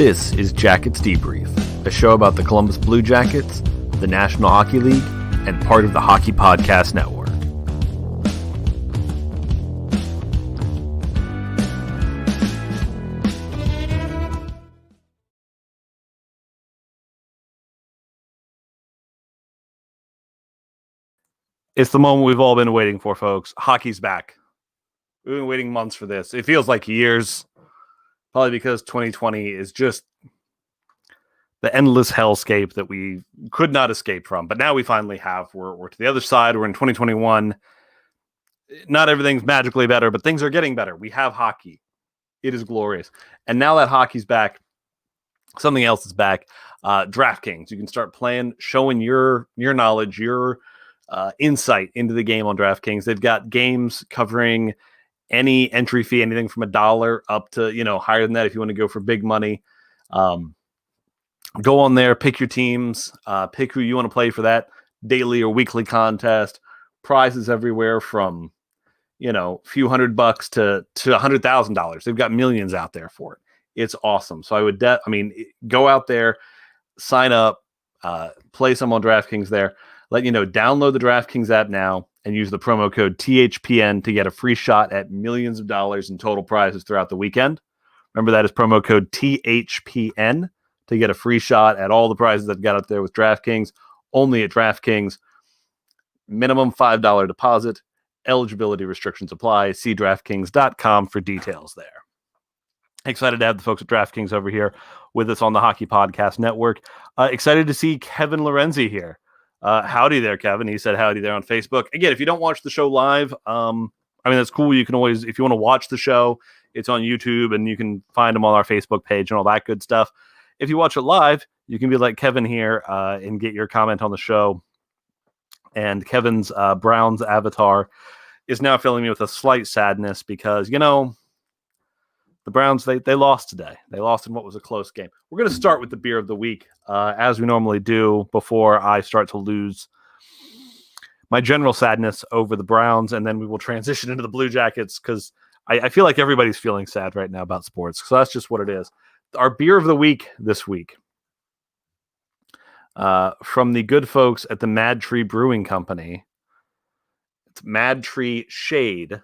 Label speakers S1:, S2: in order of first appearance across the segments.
S1: This is Jackets Debrief, a show about the Columbus Blue Jackets, the National Hockey League, and part of the Hockey Podcast Network. It's the moment we've all been waiting for, folks. Hockey's back. We've been waiting months for this. It feels like years, probably because 2020 is just the endless hellscape that we could not escape from. But now we finally have. We're to the other side. We're in 2021. Not everything's magically better, but things are getting better. We have hockey. It is glorious. And now that hockey's back, something else is back. DraftKings. You can start playing, showing your knowledge, your insight into the game on DraftKings. They've got games covering any entry fee, anything from $1 up to, higher than that if you want to go for big money. Go on there, pick your teams, pick who you want to play for that daily or weekly contest. Prizes everywhere from, a few $100 to $100,000. They've got millions out there for it. It's awesome. So I would, go out there, sign up, play some on DraftKings there. Let you know, download the DraftKings app now and use the promo code THPN to get a free shot at millions of dollars in total prizes throughout the weekend. Remember, that is promo code THPN to get a free shot at all the prizes that got up there with DraftKings, only at DraftKings. Minimum $5 deposit. Eligibility restrictions apply. See DraftKings.com for details there. Excited to have the folks at DraftKings over here with us on the Hockey Podcast Network. Excited to see Kevin Lorenzi here. Howdy there, Kevin. He said howdy there on Facebook. Again, if you don't watch the show live, that's cool. You can always, if you want to watch the show, it's on YouTube and you can find them on our Facebook page and all that good stuff. If you watch it live, you can be like Kevin here and get your comment on the show. And Kevin's Browns avatar is now filling me with a slight sadness because, the Browns, they lost today. They lost in what was a close game. We're going to start with the beer of the week, as we normally do, before I start to lose my general sadness over the Browns, and then we will transition into the Blue Jackets because I feel like everybody's feeling sad right now about sports. So that's just what it is. Our beer of the week this week, from the good folks at the Mad Tree Brewing Company. It's Mad Tree Shade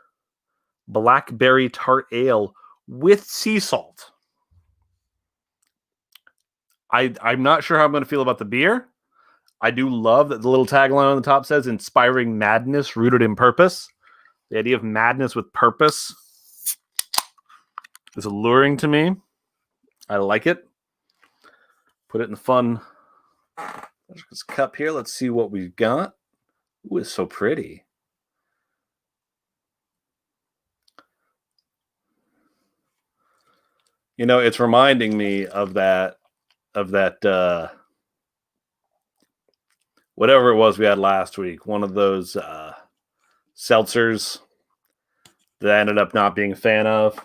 S1: Blackberry Tart Ale with sea salt. I'm not sure how I'm going to feel about the beer. I do love that the little tagline on the top says inspiring madness rooted in purpose. The idea of madness with purpose is alluring to me. I like it. Put it in the fun this cup here. Let's see what we've got. Ooh, it's so pretty. It's reminding me of that whatever it was we had last week, one of those seltzers that I ended up not being a fan of.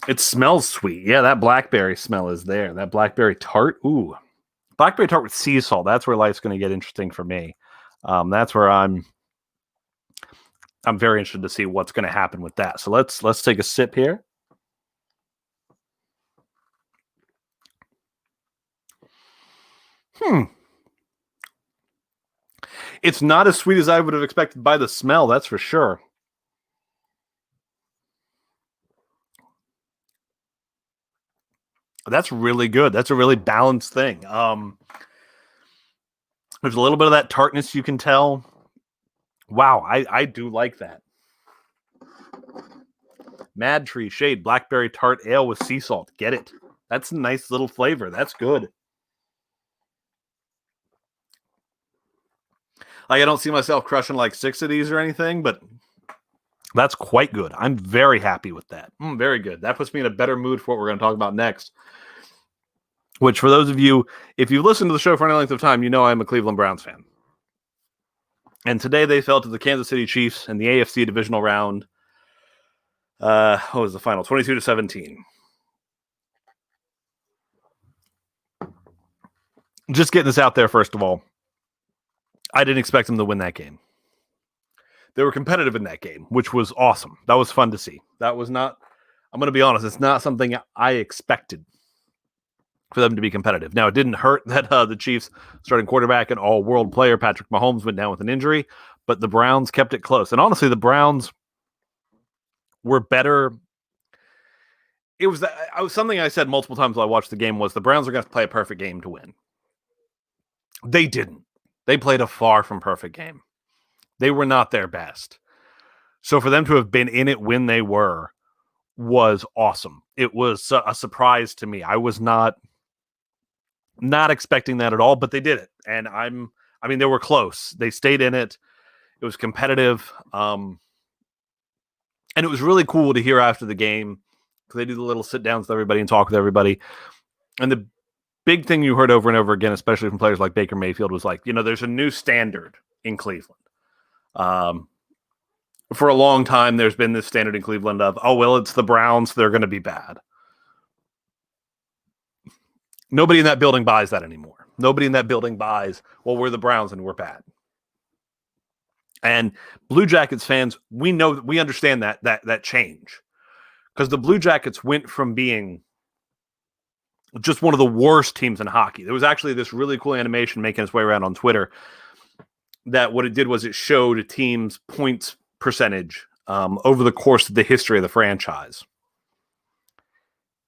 S1: It smells sweet. Yeah, that blackberry smell is there. That blackberry tart. Ooh. Blackberry tart with sea salt. That's where life's going to get interesting for me. That's where I'm very interested to see what's going to happen with that. So let's take a sip here. It's not as sweet as I would have expected by the smell, that's for sure. That's really good. That's a really balanced thing. There's a little bit of that tartness you can tell. Wow, I do like that. Mad Tree Shade Blackberry Tart Ale with sea salt. Get it. That's a nice little flavor. That's good. I don't see myself crushing like 6 of these or anything, but that's quite good. I'm very happy with that. Very good. That puts me in a better mood for what we're going to talk about next. Which, for those of you, if you've listened to the show for any length of time, I'm a Cleveland Browns fan. And today they fell to the Kansas City Chiefs in the AFC divisional round. What was the final? 22-17. Just getting this out there, first of all. I didn't expect them to win that game. They were competitive in that game, which was awesome. That was fun to see. That was not... I'm going to be honest, it's not something I expected for them to be competitive. Now, it didn't hurt that the Chiefs starting quarterback and all-world player Patrick Mahomes went down with an injury, but the Browns kept it close. And honestly, the Browns were better. It was something I said multiple times while I watched the game was the Browns are going to play a perfect game to win. They didn't. They played a far from perfect game. They were not their best. So for them to have been in it when they were was awesome. It was a surprise to me. I was not expecting that at all, but they did it. And they were close. They stayed in it. It was competitive. And it was really cool to hear after the game because they do the little sit downs with everybody and talk with everybody. And the big thing you heard over and over again, especially from players like Baker Mayfield, was like, there's a new standard in Cleveland. For a long time, there's been this standard in Cleveland of, oh, well, it's the Browns. They're going to be bad. Nobody in that building buys that anymore. Nobody in that building buys, well, we're the Browns and we're bad. And Blue Jackets fans, we understand that change. Because the Blue Jackets went from being just one of the worst teams in hockey. There was actually this really cool animation making its way around on Twitter that what it did was it showed a team's points percentage over the course of the history of the franchise.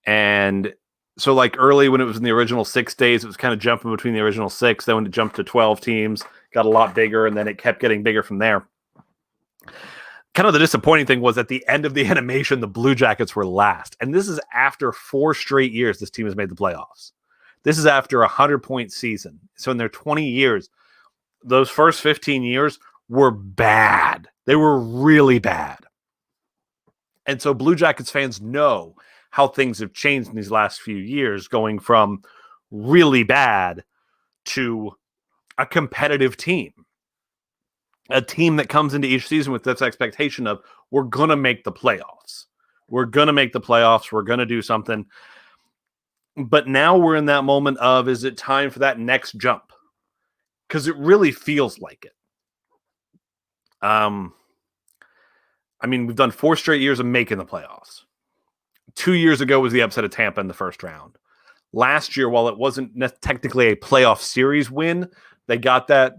S1: And so like early when it was in the original 6 days, it was kind of jumping between the original 6. Then when it jumped to 12 teams, got a lot bigger, and then it kept getting bigger from there. Kind of the disappointing thing was at the end of the animation, the Blue Jackets were last. And this is after 4 straight years this team has made the playoffs. This is after a 100-point season. So in their 20 years, those first 15 years were bad. They were really bad. And so Blue Jackets fans know how things have changed in these last few years, going from really bad to a competitive team. A team that comes into each season with this expectation of, we're going to make the playoffs. We're going to make the playoffs. We're going to do something. But now we're in that moment of, is it time for that next jump? Because it really feels like it. We've done 4 straight years of making the playoffs. 2 years ago was the upset of Tampa in the first round. Last year, while it wasn't technically a playoff series win, they got that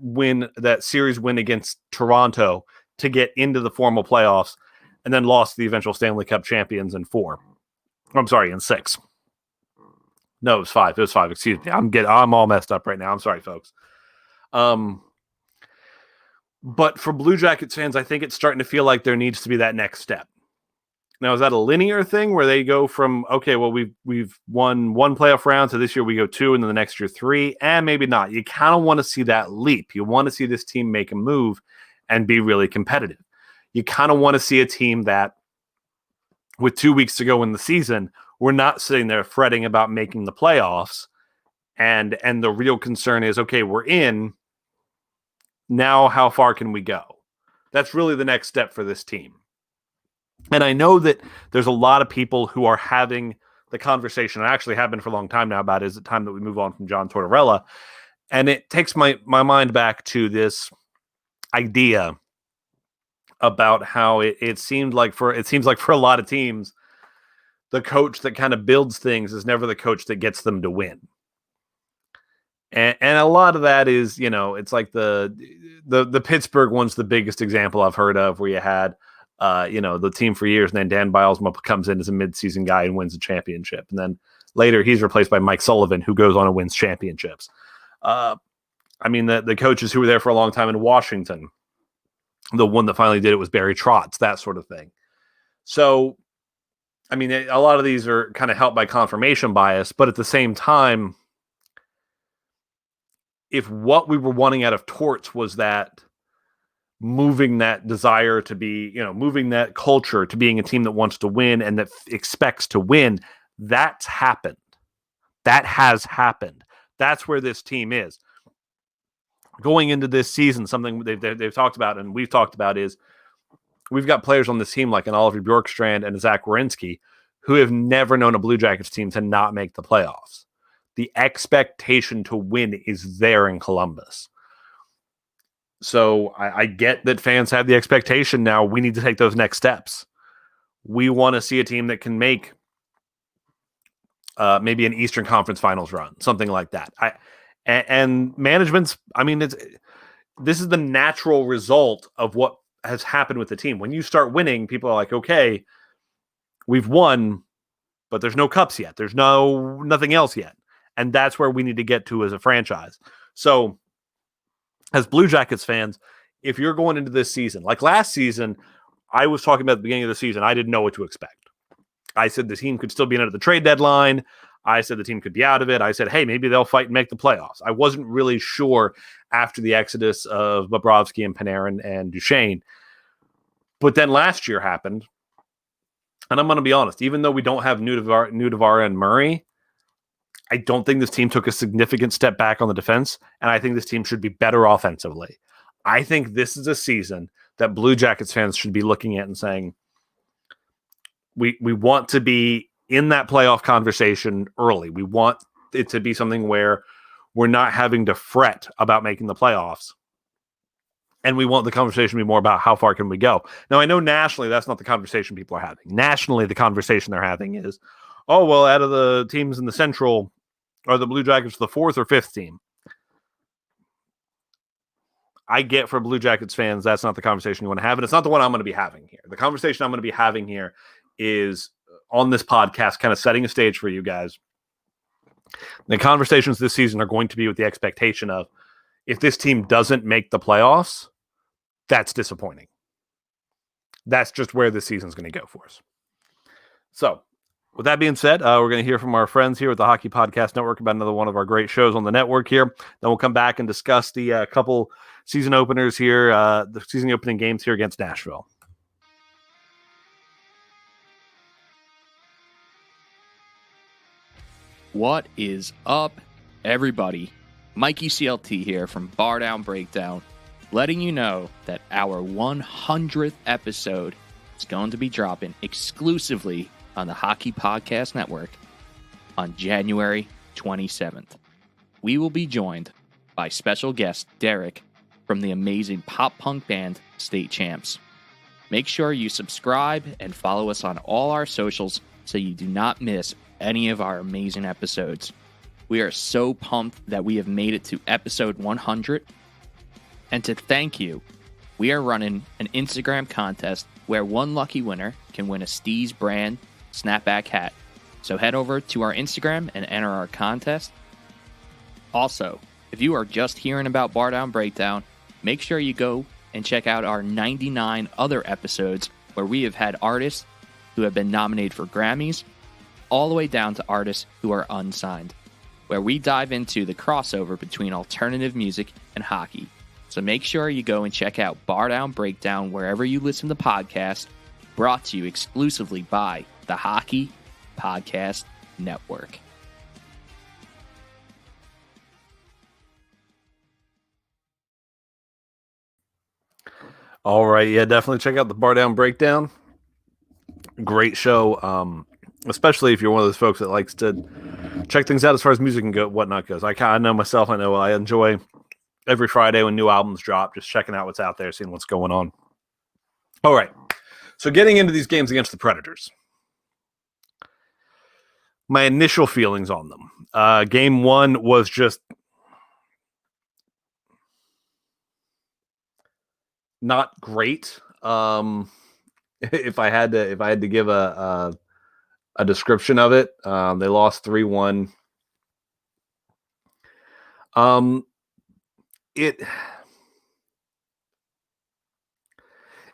S1: series win against Toronto to get into the formal playoffs, and then lost to the eventual Stanley Cup champions in 4. In 6. No, it was 5. It was 5. Excuse me. I'm all messed up right now. I'm sorry, folks. But for Blue Jackets fans, I think it's starting to feel like there needs to be that next step. Now, is that a linear thing where they go from, okay, well, we've won 1 playoff round, so this year we go 2, and then the next year 3, and maybe not. You kind of want to see that leap. You want to see this team make a move and be really competitive. You kind of want to see a team that, with 2 weeks to go in the season, we're not sitting there fretting about making the playoffs, and the real concern is, okay, we're in. Now, how far can we go? That's really the next step for this team. And I know that there's a lot of people who are having the conversation, I actually have been for a long time now, about is it time that we move on from John Tortorella? And it takes my mind back to this idea about how it seems like for a lot of teams, the coach that kind of builds things is never the coach that gets them to win. And a lot of that is, it's like the Pittsburgh one's the biggest example I've heard of, where you had the team for years, and then Dan Biles comes in as a midseason guy and wins a championship. And then later he's replaced by Mike Sullivan, who goes on and wins championships. The coaches who were there for a long time in Washington, the one that finally did it was Barry Trotz, that sort of thing. So, a lot of these are kind of helped by confirmation bias, but at the same time, if what we were wanting out of Torts was that moving that desire to be, moving that culture to being a team that wants to win and that expects to win, that's happened. That has happened. That's where this team is. Going into this season, something they've talked about and we've talked about is we've got players on this team like an Oliver Bjorkstrand and a Zach Werenski who have never known a Blue Jackets team to not make the playoffs. The expectation to win is there in Columbus. So I get that fans have the expectation now we need to take those next steps. we want to see a team that can make maybe an Eastern Conference Finals run, something like that. And management's, I mean, this is the natural result of what has happened with the team. When you start winning, people are like, okay, we've won, but there's no cups yet. There's nothing else yet. And that's where we need to get to as a franchise. So as Blue Jackets fans, if you're going into this season, like last season, I was talking about at the beginning of the season, I didn't know what to expect. I said the team could still be in at the trade deadline. I said the team could be out of it. I said, hey, maybe they'll fight and make the playoffs. I wasn't really sure after the exodus of Bobrovsky and Panarin and Duchesne. But then last year happened. And I'm going to be honest, even though we don't have Nudavara and Murray, I don't think this team took a significant step back on the defense. And I think this team should be better offensively. I think this is a season that Blue Jackets fans should be looking at and saying, we want to be in that playoff conversation early. We want it to be something where we're not having to fret about making the playoffs. And we want the conversation to be more about how far can we go. Now, I know nationally that's not the conversation people are having. Nationally, the conversation they're having is, oh, well, out of the teams in the Central, are the Blue Jackets the fourth or fifth team? I get for Blue Jackets fans, that's not the conversation you want to have. And it's not the one I'm going to be having here. The conversation I'm going to be having here is on this podcast, kind of setting a stage for you guys. The conversations this season are going to be with the expectation of, if this team doesn't make the playoffs, that's disappointing. That's just where this season's going to go for us. So, with that being said, we're going to hear from our friends here at the Hockey Podcast Network about another one of our great shows on the network here. Then we'll come back and discuss the couple season openers here, the season opening games here against Nashville.
S2: What is up, everybody? Mikey CLT here from Bar Down Breakdown, letting you know that our 100th episode is going to be dropping exclusively on the Hockey Podcast Network on January 27th. We will be joined by special guest Derek from the amazing pop-punk band State Champs. Make sure you subscribe and follow us on all our socials so you do not miss any of our amazing episodes. We are so pumped that we have made it to episode 100. And to thank you, we are running an Instagram contest where one lucky winner can win a Steez brand snapback hat. So head over to our Instagram and enter our contest. Also, if you are just hearing about Bar Down Breakdown, make sure you go and check out our 99 other episodes where we have had artists who have been nominated for Grammys, all the way down to artists who are unsigned, where we dive into the crossover between alternative music and hockey. So make sure you go and check out Bar Down Breakdown wherever you listen to podcasts, brought to you exclusively by the Hockey Podcast Network.
S1: All right, yeah, definitely check out the Bar Down Breakdown. Great show, especially if you're one of those folks that likes to check things out as far as music and whatnot goes. I know myself. I know I enjoy every Friday when new albums drop, just checking out what's out there, seeing what's going on. All right, so getting into these games against the Predators. My initial feelings on them. Game one was just not great. If I had to give a description of it, they lost 3-1. It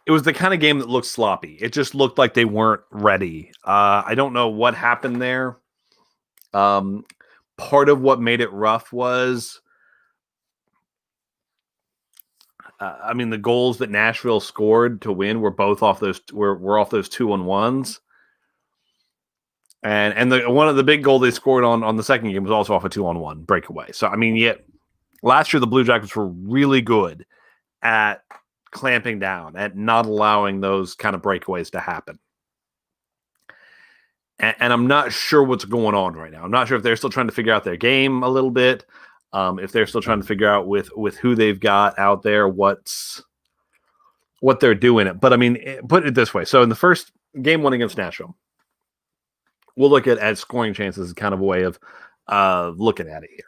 S1: was the kind of game that looked sloppy. It just looked like they weren't ready. I don't know what happened there. Part of what made it rough was, the goals that Nashville scored to win were both off those were off those 2-on-1s. And one of the big goal they scored on the second game was also off a 2-on-1 breakaway. So last year the Blue Jackets were really good at clamping down, at not allowing those kind of breakaways to happen. And I'm not sure what's going on right now. I'm not sure if they're still trying to figure out their game a little bit. If they're still trying to figure out with who they've got out there, what they're doing. But put it this way. So in the first game one against Nashville. We'll look at scoring chances as kind of a way of looking at it here.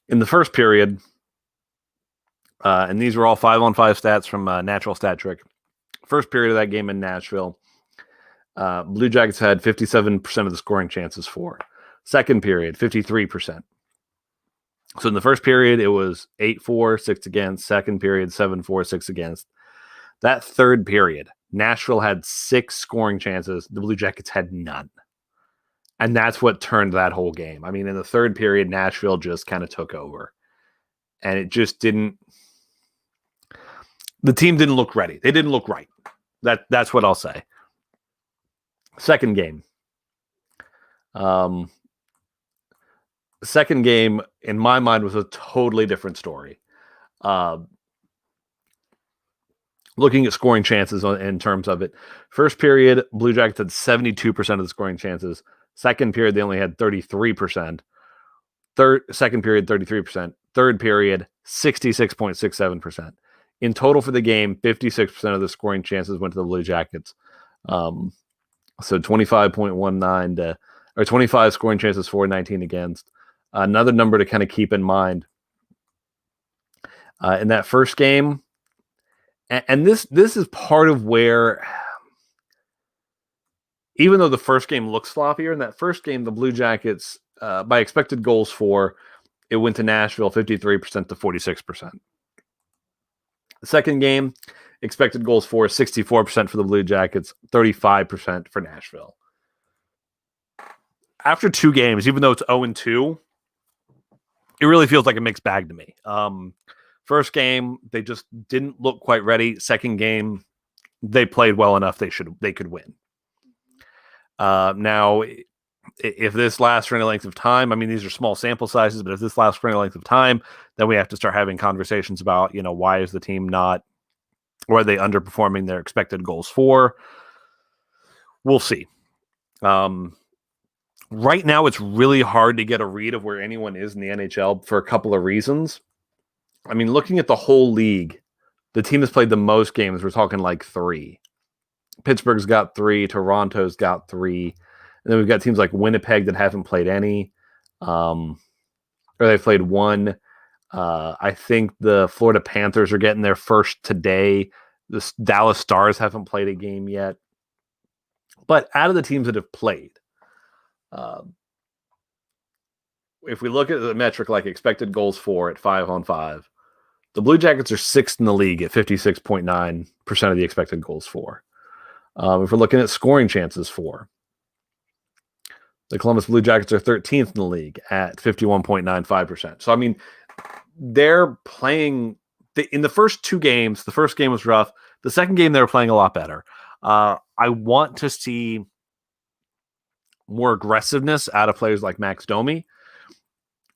S1: In the first period, and these were all 5-on-5 stats from Natural Stat Trick. First period of that game in Nashville, Blue Jackets had 57% of the scoring chances for. Second period, 53%. So in the first period, it was 8-4, 6 against. Second period, 7-4, 6 against. That third period, Nashville had 6 scoring chances. The Blue Jackets had none. And that's what turned that whole game. I mean, in the third period, Nashville just kind of took over. And it just didn't... The team didn't look ready. They didn't look right. That's what I'll say. Second game. Second game, in my mind, was a totally different story. Looking at scoring chances in terms of it. First period, Blue Jackets had 72% of the scoring chances. Second period, they only had 33%. Second period, 33%. Third period, 66.67%. In total for the game, 56% of the scoring chances went to the Blue Jackets. So 25.19 or 25 scoring chances for, 19 against. Another number to kind of keep in mind in that first game, and this is part of where, even though the first game looks sloppier, in that first game, the Blue Jackets, by expected goals for, it went to Nashville 53% to 46%. The second game, expected goals for 64% for the Blue Jackets, 35% for Nashville. After 2 games, even though it's 0-2, it really feels like a mixed bag to me. First game, they just didn't look quite ready. Second game, they played well enough they could win. Now, if this lasts for any length of time, I mean, these are small sample sizes, but if this lasts for any length of time, then we have to start having conversations about, why is the team not, or are they underperforming their expected goals for? We'll see. Right now, it's really hard to get a read of where anyone is in the NHL for a couple of reasons. I mean, looking at the whole league, the team has played the most games. We're talking like 3. Pittsburgh's got 3. Toronto's got 3. And then we've got teams like Winnipeg that haven't played any, or they've played 1. I think the Florida Panthers are getting their first today. The Dallas Stars haven't played a game yet. But out of the teams that have played, if we look at the metric like expected goals for at 5-on-5, the Blue Jackets are 6th in the league at 56.9% of the expected goals for. If we're looking at scoring chances for, the Columbus Blue Jackets are 13th in the league at 51.95%. So, I mean, they're playing in the first 2 games. The first game was rough. The second game, they were playing a lot better. I want to see more aggressiveness out of players like Max Domi.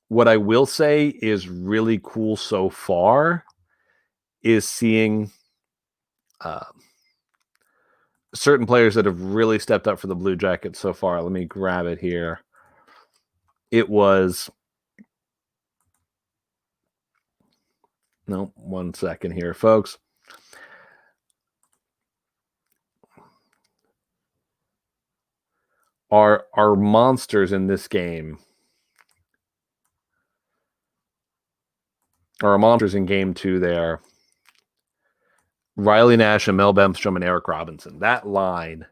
S1: What I will say is really cool so far is seeing certain players that have really stepped up for the Blue Jackets so far. Let me grab it here. It was... No, 1 second here, folks. Our monsters in this game... Our monsters in game 2 there... Riley Nash and Mel Bemstrom and Eric Robinson. That line,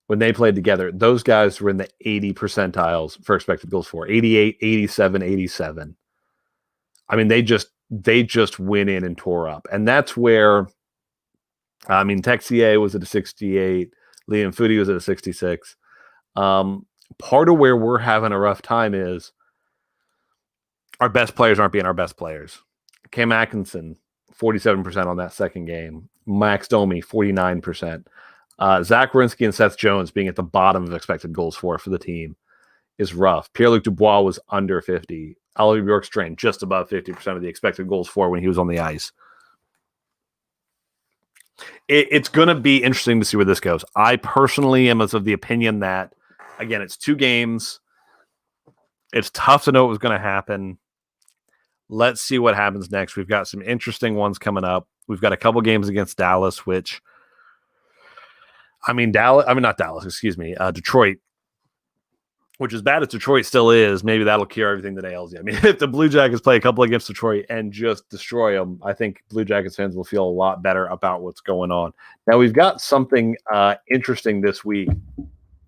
S1: when they played together, those guys were in the 80 percentiles for expected goals for. 88, 87, 87. I mean, they just went in and tore up. And that's where, I mean, Texier was at a 68. Liam Foudy was at a 66. Part of where we're having a rough time is our best players aren't being our best players. Cam Atkinson, 47% on that second game. Max Domi, 49%. Zach Werenski and Seth Jones being at the bottom of expected goals for the team is rough. Pierre-Luc Dubois was under 50. Oliver Bjorkstrand just above 50% of the expected goals for when he was on the ice. It's going to be interesting to see where this goes. I personally am of the opinion that, again, it's 2 games. It's tough to know what was going to happen. Let's see what happens next. We've got some interesting ones coming up. We've got a couple games against Dallas, which I mean, not Dallas, excuse me, Detroit, which as bad as Detroit still is, maybe that'll cure everything that ails you. I mean, if the Blue Jackets play a couple against Detroit and just destroy them, I think Blue Jackets fans will feel a lot better about what's going on. Now, we've got something interesting this week,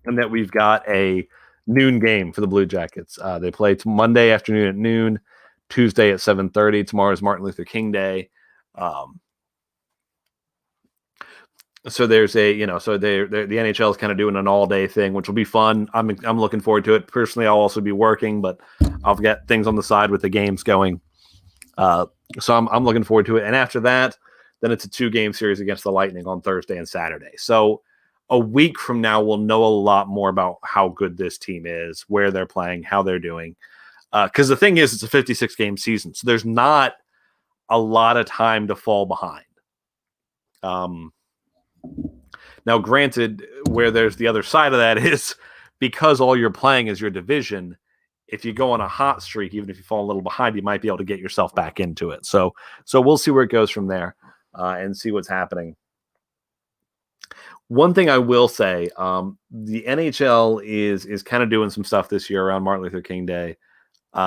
S1: and that we've got a noon game for the Blue Jackets. They play Monday afternoon at noon, Tuesday at 7:30. Tomorrow is Martin Luther King Day. So there's the NHL is kind of doing an all day thing, which will be fun. I'm looking forward to it. Personally, I'll also be working, but I'll get things on the side with the games going. So I'm looking forward to it. And after that, then it's a 2-game series against the Lightning on Thursday and Saturday. So a week from now, we'll know a lot more about how good this team is, where they're playing, how they're doing. Because the thing is, it's a 56-game season, so there's not a lot of time to fall behind. Now, granted, where there's the other side of that is because all you're playing is your division. If you go on a hot streak, even if you fall a little behind, you might be able to get yourself back into it. So we'll see where it goes from there and see what's happening. One thing I will say, the NHL is kind of doing some stuff this year around Martin Luther King Day.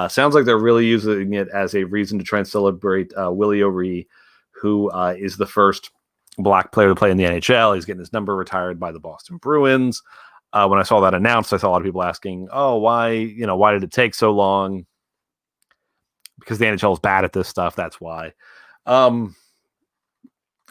S1: Sounds like they're really using it as a reason to try and celebrate Willie O'Ree, who is the first Black player to play in the NHL. He's getting his number retired by the Boston Bruins. When I saw that announced, I saw a lot of people asking, "Oh, why did it take so long?" Because the NHL is bad at this stuff. That's why. The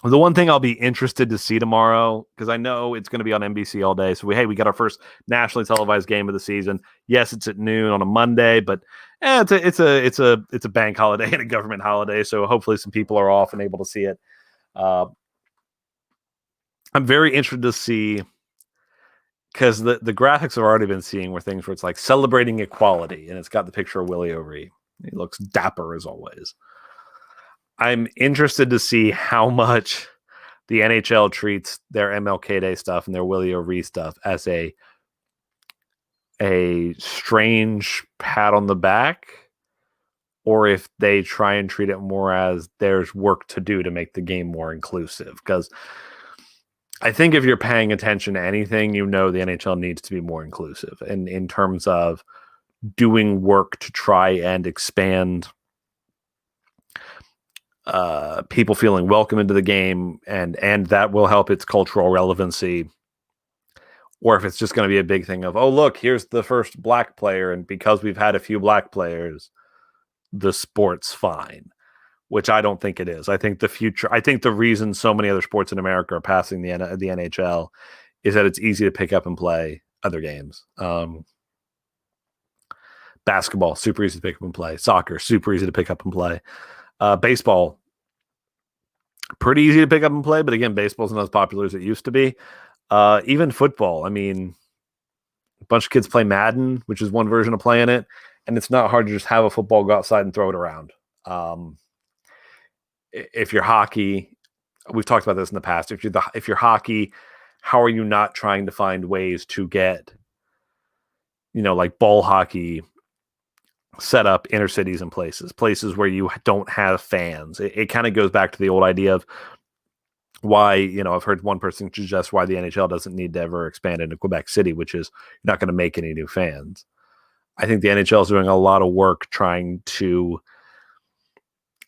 S1: one thing I'll be interested to see tomorrow, because I know it's going to be on NBC all day. So we got our first nationally televised game of the season. Yes, it's at noon on a Monday, but it's a bank holiday and a government holiday. So hopefully some people are off and able to see it. I'm very interested to see, because the graphics I've already been seeing were things where it's like celebrating equality, and it's got the picture of Willie O'Ree. He looks dapper as always. I'm interested to see how much the NHL treats their MLK Day stuff and their Willie O'Ree stuff as a strange pat on the back, or if they try and treat it more as there's work to do to make the game more inclusive. Because I think if you're paying attention to anything, the NHL needs to be more inclusive in terms of doing work to try and expand people feeling welcome into the game, and that will help its cultural relevancy. Or if it's just going to be a big thing of, oh, look, here's the first Black player, and because we've had a few Black players, the sport's fine. Which I don't think it is. I think the reason so many other sports in America are passing the NHL is that it's easy to pick up and play other games. Basketball, super easy to pick up and play. Soccer, super easy to pick up and play. Baseball, pretty easy to pick up and play, but again, baseball's not as popular as it used to be. Even football, I mean, a bunch of kids play Madden, which is one version of playing it, and it's not hard to just have a football, go outside and throw it around. If you're hockey, we've talked about this in the past. If you're hockey, how are you not trying to find ways to get, like ball hockey set up inner cities and places where you don't have fans? It kind of goes back to the old idea of why, I've heard one person suggest why the NHL doesn't need to ever expand into Quebec City, which is you're not going to make any new fans. I think the NHL is doing a lot of work trying to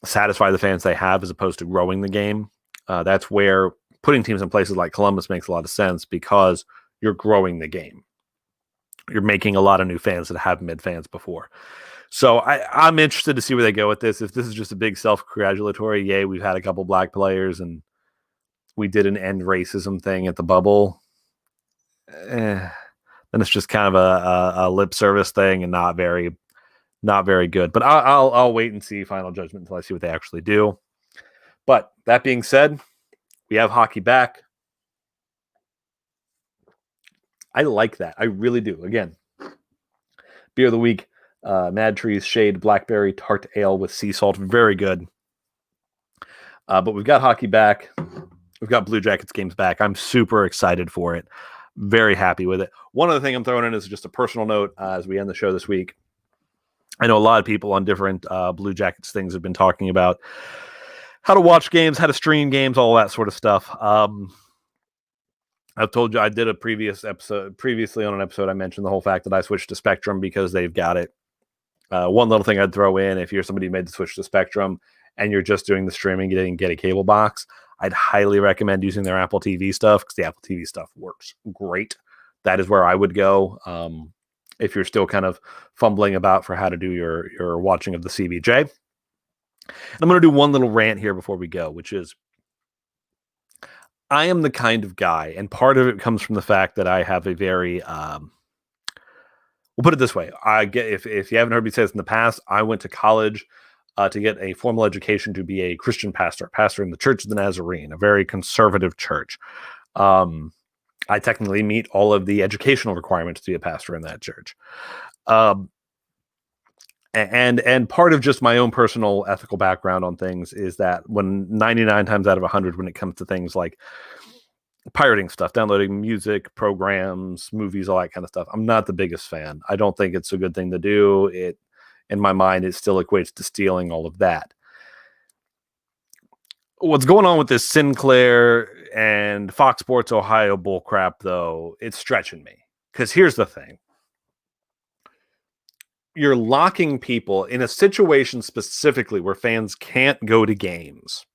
S1: satisfy the fans they have as opposed to growing the game. That's where putting teams in places like Columbus makes a lot of sense, because you're growing the game. You're making a lot of new fans that haven't been fans before. So I'm interested to see where they go with this. If this is just a big self-congratulatory, yay, we've had a couple Black players and we did an end racism thing at the bubble, then it's just kind of a lip service thing and not very good. But I'll wait and see final judgment until I see what they actually do. But that being said, we have hockey back. I like that. I really do. Again, beer of the week, Mad Trees Shade Blackberry Tart Ale with sea salt. Very good. But we've got hockey back. We've got Blue Jackets games back. I'm super excited for it. Very happy with it. One other thing I'm throwing in is just a personal note as we end the show this week. I know a lot of people on different Blue Jackets things have been talking about how to watch games, how to stream games, all that sort of stuff. I've told you I did a previously on an episode. I mentioned the whole fact that I switched to Spectrum because they've got it. One little thing I'd throw in, if you're somebody who made the switch to Spectrum and you're just doing the streaming, you didn't get a cable box, I'd highly recommend using their Apple TV stuff because the Apple TV stuff works great. That is where I would go if you're still kind of fumbling about for how to do your watching of the CBJ. And I'm going to do one little rant here before we go, which is I am the kind of guy, and part of it comes from the fact that I have a very, we'll put it this way. If you haven't heard me say this in the past, I went to college to get a formal education to be a Christian pastor in the Church of the Nazarene, a very conservative church. I technically meet all of the educational requirements to be a pastor in that church. And part of just my own personal ethical background on things is that when 99 times out of 100, when it comes to things like pirating stuff, downloading music, programs, movies, all that kind of stuff, I'm not the biggest fan. I don't think it's a good thing to do. It, in my mind, it still equates to stealing all of that. What's going on with this Sinclair and Fox Sports Ohio bullcrap, though, it's stretching me. Because here's the thing. You're locking people in a situation specifically where fans can't go to games.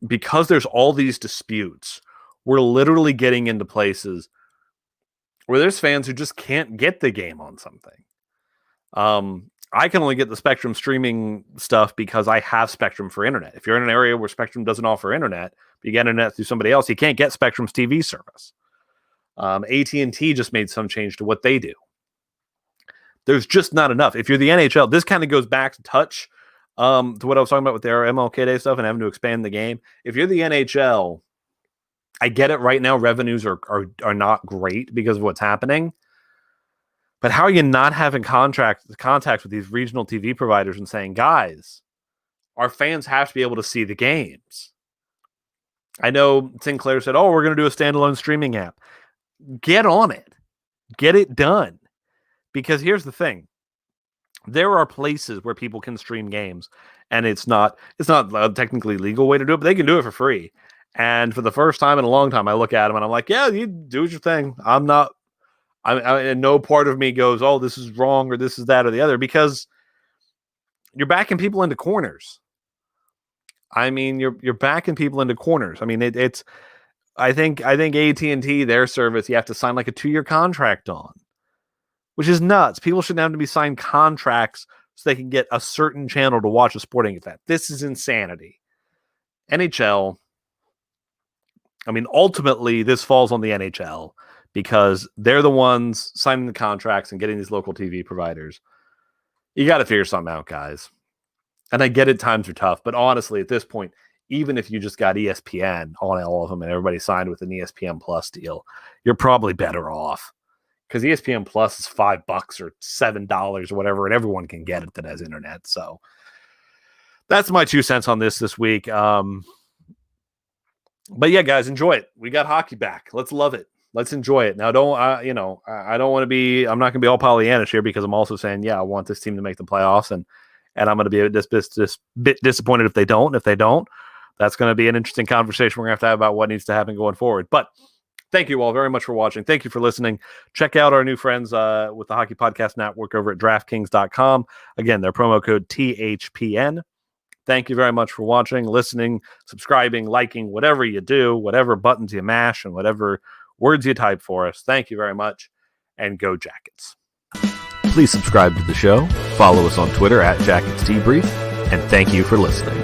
S1: Because there's all these disputes, we're literally getting into places where there's fans who just can't get the game on something. I can only get the Spectrum streaming stuff because I have Spectrum for internet. If you're in an area where Spectrum doesn't offer internet, but you get internet through somebody else, you can't get Spectrum's TV service. AT&T just made some change to what they do. There's just not enough. If you're the NHL, this kind of goes back to touch to what I was talking about with their MLK Day stuff and having to expand the game. If you're the NHL, I get it right now. Revenues are not great because of what's happening. But how are you not having contacts with these regional TV providers and saying, guys, our fans have to be able to see the games? I know Sinclair said, we're going to do a standalone streaming app. Get on it. Get it done. Because here's the thing. There are places where people can stream games, and it's not a technically legal way to do it, but they can do it for free. And for the first time in a long time, I look at them and I'm like, yeah, you do your thing. And no part of me goes, oh, this is wrong or this is that or the other, because you're backing people into corners. I mean, you're backing people into corners. I mean, it's. I think AT&T, their service, you have to sign like a 2-year contract on, which is nuts. People shouldn't have to be signed contracts so they can get a certain channel to watch a sporting event. This is insanity. NHL. I mean, ultimately, this falls on the NHL because they're the ones signing the contracts and getting these local TV providers. You got to figure something out, guys. And I get it, times are tough. But honestly, at this point, even if you just got ESPN on all of them and everybody signed with an ESPN Plus deal, you're probably better off. Because ESPN Plus is $5 or $7 or whatever, and everyone can get it that has internet. So that's my 2 cents on this week. But yeah, guys, enjoy it. We got hockey back. Let's love it. Let's enjoy it. Now, I don't want to be. I'm not going to be all Pollyannish here because I'm also saying, yeah, I want this team to make the playoffs, and I'm going to be a bit disappointed if they don't. If they don't, that's going to be an interesting conversation we're going to have about what needs to happen going forward. But thank you all very much for watching. Thank you for listening. Check out our new friends with the Hockey Podcast Network over at DraftKings.com. Again, their promo code THPN. Thank you very much for watching, listening, subscribing, liking, whatever you do, whatever buttons you mash, and whatever words you type for us. Thank you very much, and go Jackets. Please subscribe to the show, follow us on Twitter at Jackets Debrief, and thank you for listening.